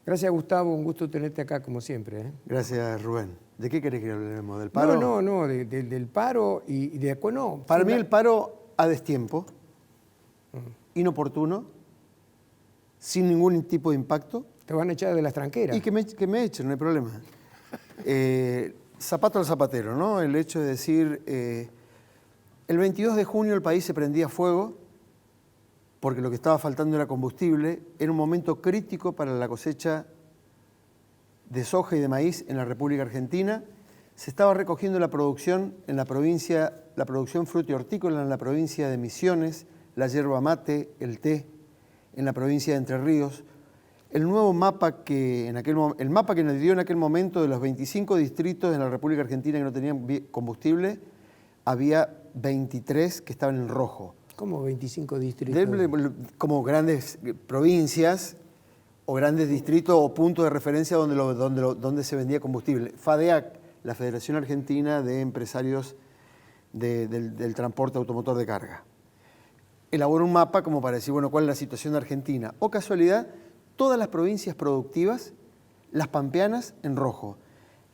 Gracias, Gustavo. Un gusto tenerte acá, como siempre, ¿eh? Gracias, Rubén. ¿De qué querés que hablemos? ¿Del paro? No, del paro y de... No, Para mí el paro a destiempo, inoportuno, sin ningún tipo de impacto. Te van a echar de las tranqueras. Y que me echen, no hay problema. Zapato al zapatero, ¿no? El hecho de decir, el 22 de junio el país se prendía fuego porque lo que estaba faltando era combustible. Era un momento crítico para la cosecha de soja y de maíz en la República Argentina. Se estaba recogiendo la producción en la provincia, la producción fruti-hortícola en la provincia de Misiones, la yerba mate, el té en la provincia de Entre Ríos. El nuevo mapa el mapa que nos dio en aquel momento de los 25 distritos de la República Argentina que no tenían combustible, había 23 que estaban en rojo. ¿Cómo 25 distritos? Como grandes provincias o grandes distritos o puntos de referencia donde se vendía combustible. FADEAC, la Federación Argentina de Empresarios del Transporte Automotor de Carga. Elaboró un mapa como para decir, bueno, cuál es la situación de Argentina. O casualidad, todas las provincias productivas, las pampeanas en rojo.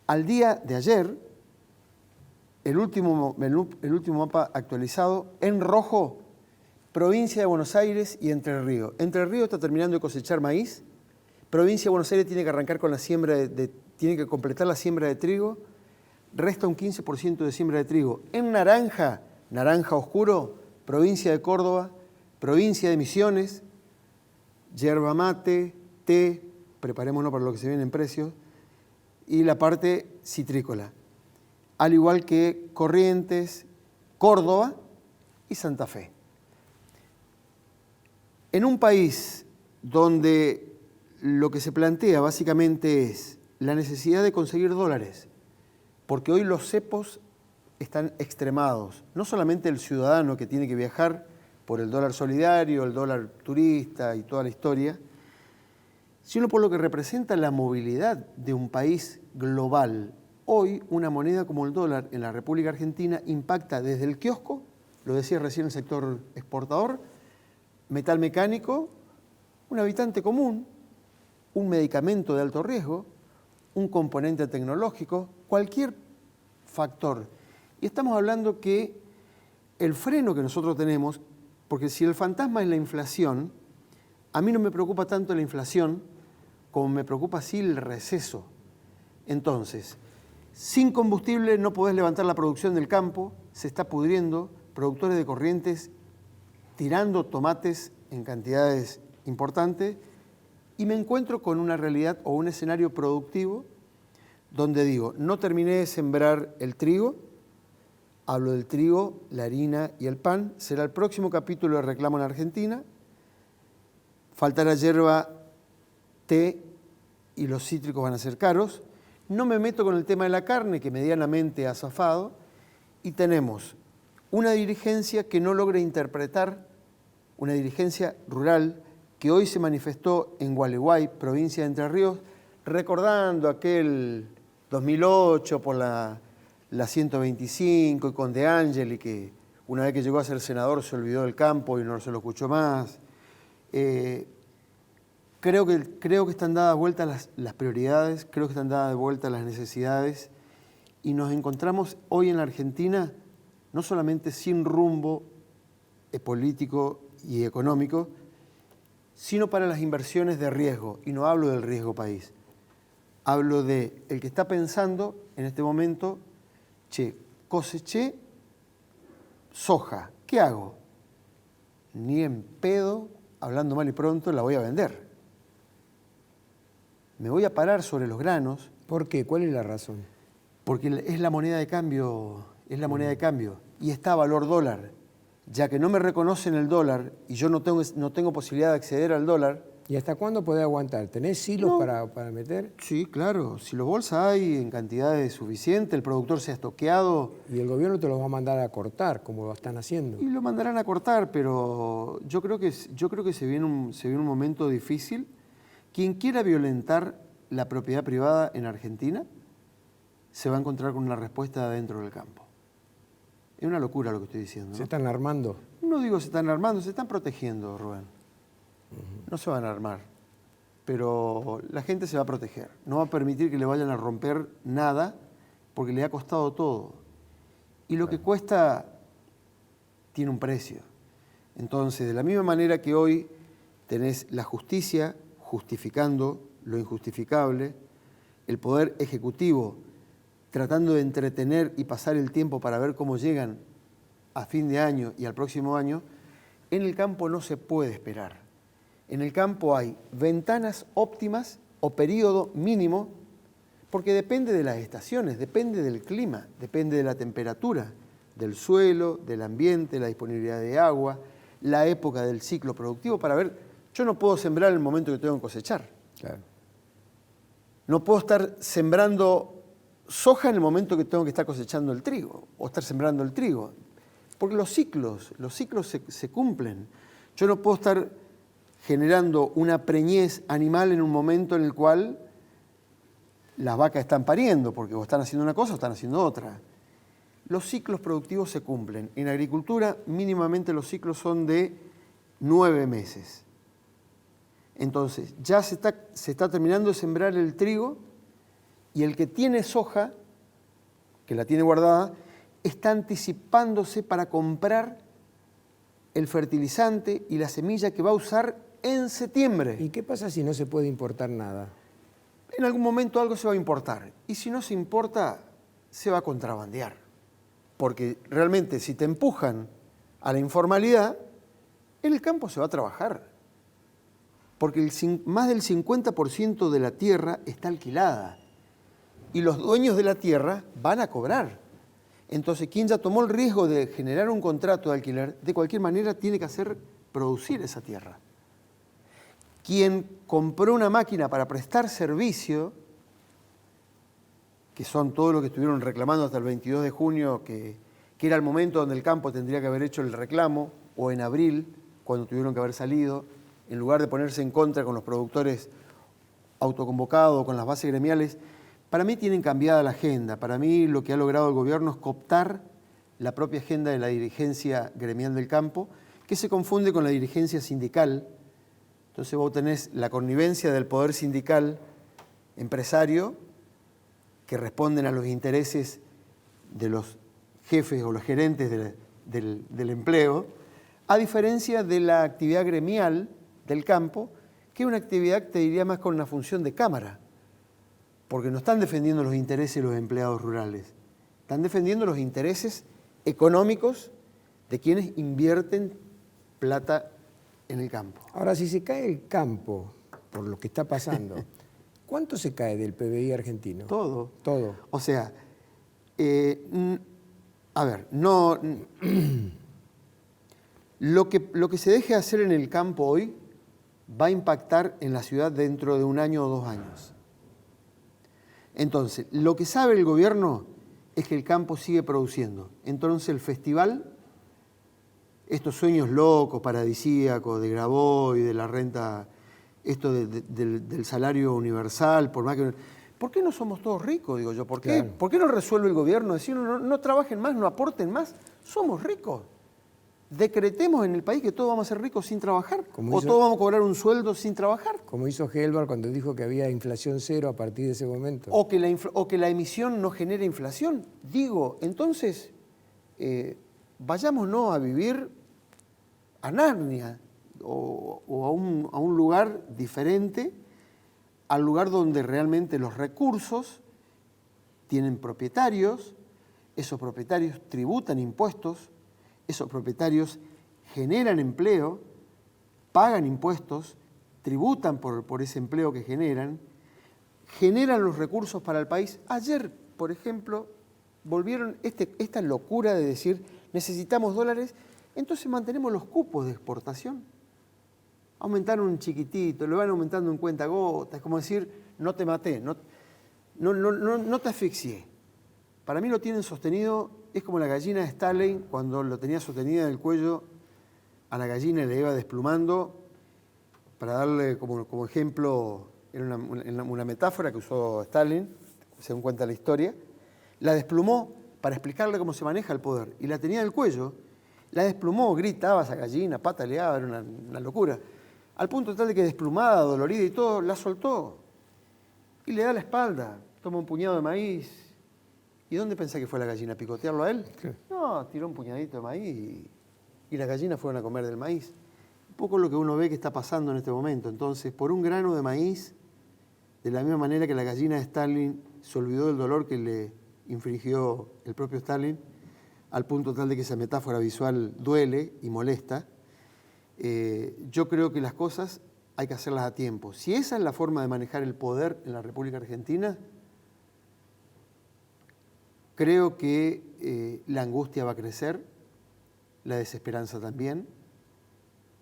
Al día de ayer, el último mapa actualizado, en rojo, provincia de Buenos Aires y Entre Ríos. Entre Ríos está terminando de cosechar maíz, provincia de Buenos Aires tiene que arrancar con la siembra tiene que completar la siembra de trigo, resta un 15% de siembra de trigo. En naranja, naranja oscuro, provincia de Córdoba, provincia de Misiones, yerba mate, té, preparémonos para lo que se viene en precios, y la parte citrícola, al igual que Corrientes, Córdoba y Santa Fe. En un país donde lo que se plantea básicamente es la necesidad de conseguir dólares, porque hoy los cepos están extremados, no solamente el ciudadano que tiene que viajar por el dólar solidario, el dólar turista y toda la historia, sino por lo que representa la movilidad de un país global. Hoy una moneda como el dólar en la República Argentina impacta desde el kiosco, lo decía recién el sector exportador, metal mecánico, un habitante común, un medicamento de alto riesgo, un componente tecnológico, cualquier factor. Y estamos hablando que el freno que nosotros tenemos, porque si el fantasma es la inflación, a mí no me preocupa tanto la inflación como me preocupa sí el receso. Entonces, sin combustible no podés levantar la producción del campo, se está pudriendo, productores de Corrientes tirando tomates en cantidades importantes, y me encuentro con una realidad o un escenario productivo donde digo, no terminé de sembrar el trigo, hablo del trigo, la harina y el pan, será el próximo capítulo de Reclamo en Argentina, faltará yerba, té y los cítricos van a ser caros, no me meto con el tema de la carne que medianamente ha zafado, y tenemos una dirigencia que no logra interpretar, una dirigencia rural que hoy se manifestó en Gualeguay, provincia de Entre Ríos, recordando aquel 2008 por la 125 y con De Angeli, que una vez que llegó a ser senador se olvidó del campo y no se lo escuchó más. Creo que están dadas vueltas las prioridades, creo que están dadas vueltas las necesidades, y nos encontramos hoy en la Argentina no solamente sin rumbo político y económico, sino para las inversiones de riesgo. Y no hablo del riesgo país. Hablo de el que está pensando en este momento, coseché soja, ¿qué hago? Ni en pedo, hablando mal y pronto, la voy a vender. Me voy a parar sobre los granos. ¿Por qué? ¿Cuál es la razón? Porque es la moneda de cambio, y está a valor dólar. Ya que no me reconocen el dólar y yo no tengo posibilidad de acceder al dólar. ¿Y hasta cuándo podés aguantar? ¿Tenés silos para meter? Sí, claro. Si los bolsas hay en cantidades suficientes, el productor se ha estoqueado. Y el gobierno te los va a mandar a cortar, como lo están haciendo. Y lo mandarán a cortar, pero yo creo que se viene un momento difícil. Quien quiera violentar la propiedad privada en Argentina se va a encontrar con una respuesta dentro del campo. Es una locura lo que estoy diciendo, ¿no? ¿Se están armando? No digo se están armando, se están protegiendo, Rubén. No se van a armar. pero la gente se va a proteger. No va a permitir que le vayan a romper nada porque le ha costado todo. Y lo que cuesta tiene un precio. Entonces, de la misma manera que hoy tenés la justicia justificando lo injustificable, el poder ejecutivo tratando de entretener y pasar el tiempo para ver cómo llegan a fin de año y al próximo año, en el campo no se puede esperar. En el campo hay ventanas óptimas o periodo mínimo, porque depende de las estaciones, depende del clima, depende de la temperatura, del suelo, del ambiente, la disponibilidad de agua, la época del ciclo productivo, para ver, yo no puedo sembrar en el momento que tengo que cosechar. Claro. No puedo estar sembrando soja en el momento que tengo que estar cosechando el trigo, o estar sembrando el trigo, porque los ciclos se cumplen. Yo no puedo estar generando una preñez animal en un momento en el cual las vacas están pariendo, porque o están haciendo una cosa o están haciendo otra. Los ciclos productivos se cumplen. En agricultura, mínimamente los ciclos son de 9 meses. Entonces, ya se está terminando de sembrar el trigo y el que tiene soja, que la tiene guardada, está anticipándose para comprar el fertilizante y la semilla que va a usar en septiembre. ¿Y qué pasa si no se puede importar nada? En algún momento algo se va a importar. Y si no se importa, se va a contrabandear. Porque realmente si te empujan a la informalidad, en el campo se va a trabajar. Porque más del 50% de la tierra está alquilada. Y los dueños de la tierra van a cobrar. Entonces, quien ya tomó el riesgo de generar un contrato de alquiler, de cualquier manera tiene que hacer producir esa tierra. Quien compró una máquina para prestar servicio, que son todos los que estuvieron reclamando hasta el 22 de junio, que era el momento donde el campo tendría que haber hecho el reclamo, o en abril, cuando tuvieron que haber salido, en lugar de ponerse en contra con los productores autoconvocados, con las bases gremiales, para mí tienen cambiada la agenda. Para mí lo que ha logrado el gobierno es cooptar la propia agenda de la dirigencia gremial del campo, que se confunde con la dirigencia sindical. Entonces vos tenés la connivencia del poder sindical empresario que responden a los intereses de los jefes o los gerentes del empleo, a diferencia de la actividad gremial del campo, que es una actividad, te diría, más con una función de cámara, porque no están defendiendo los intereses de los empleados rurales, están defendiendo los intereses económicos de quienes invierten plata en el campo. Ahora, si se cae el campo por lo que está pasando, ¿cuánto se cae del PBI argentino? Todo. Todo. O sea, a ver, no, lo que se deje hacer en el campo hoy va a impactar en la ciudad dentro de 1 año o 2 años. Entonces, lo que sabe el gobierno es que el campo sigue produciendo. Entonces, el festival, estos sueños locos, paradisíacos, de Grabois, de la renta, esto del salario universal, por más que... ¿Por qué no somos todos ricos, digo yo? ¿Por qué, Claro. ¿Por qué no resuelve el gobierno decir no trabajen más, no aporten más? Somos ricos. Decretemos en el país que todos vamos a ser ricos sin trabajar, o todos vamos a cobrar un sueldo sin trabajar. Como hizo Helbar cuando dijo que había inflación cero a partir de ese momento. O que la emisión no genere inflación. Digo, entonces, vayámonos a vivir a Narnia o a un lugar diferente, al lugar donde realmente los recursos tienen propietarios, esos propietarios tributan impuestos, esos propietarios generan empleo, pagan impuestos, tributan por ese empleo que generan los recursos para el país. Ayer, por ejemplo, volvieron esta locura de decir necesitamos dólares, entonces mantenemos los cupos de exportación. Aumentaron un chiquitito, lo van aumentando en cuentagotas, es como decir, no te maté, no te asfixié. Para mí lo tienen sostenido, es como la gallina de Stalin, cuando lo tenía sostenida en el cuello a la gallina y le iba desplumando, para darle como ejemplo, era una metáfora que usó Stalin, según cuenta la historia, la desplumó para explicarle cómo se maneja el poder, y la tenía en el cuello, la desplumó, gritaba esa gallina, pataleaba, era una locura. al punto tal de que desplumada, dolorida y todo, la soltó. Y le da la espalda, toma un puñado de maíz. ¿Y dónde pensás que fue la gallina? ¿A picotearlo a él? Sí. No, tiró un puñadito de maíz y las gallinas fueron a comer del maíz. Un poco lo que uno ve que está pasando en este momento. Entonces, por un grano de maíz, de la misma manera que la gallina de Stalin se olvidó del dolor que le infligió el propio Stalin, al punto tal de que esa metáfora visual duele y molesta, yo creo que las cosas hay que hacerlas a tiempo. Si esa es la forma de manejar el poder en la República Argentina, creo que la angustia va a crecer, la desesperanza también,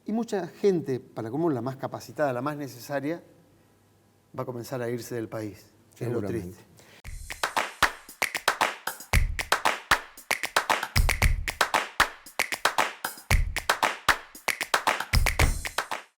y mucha gente, para como la más capacitada, la más necesaria, va a comenzar a irse del país. Es lo Seguramente. triste.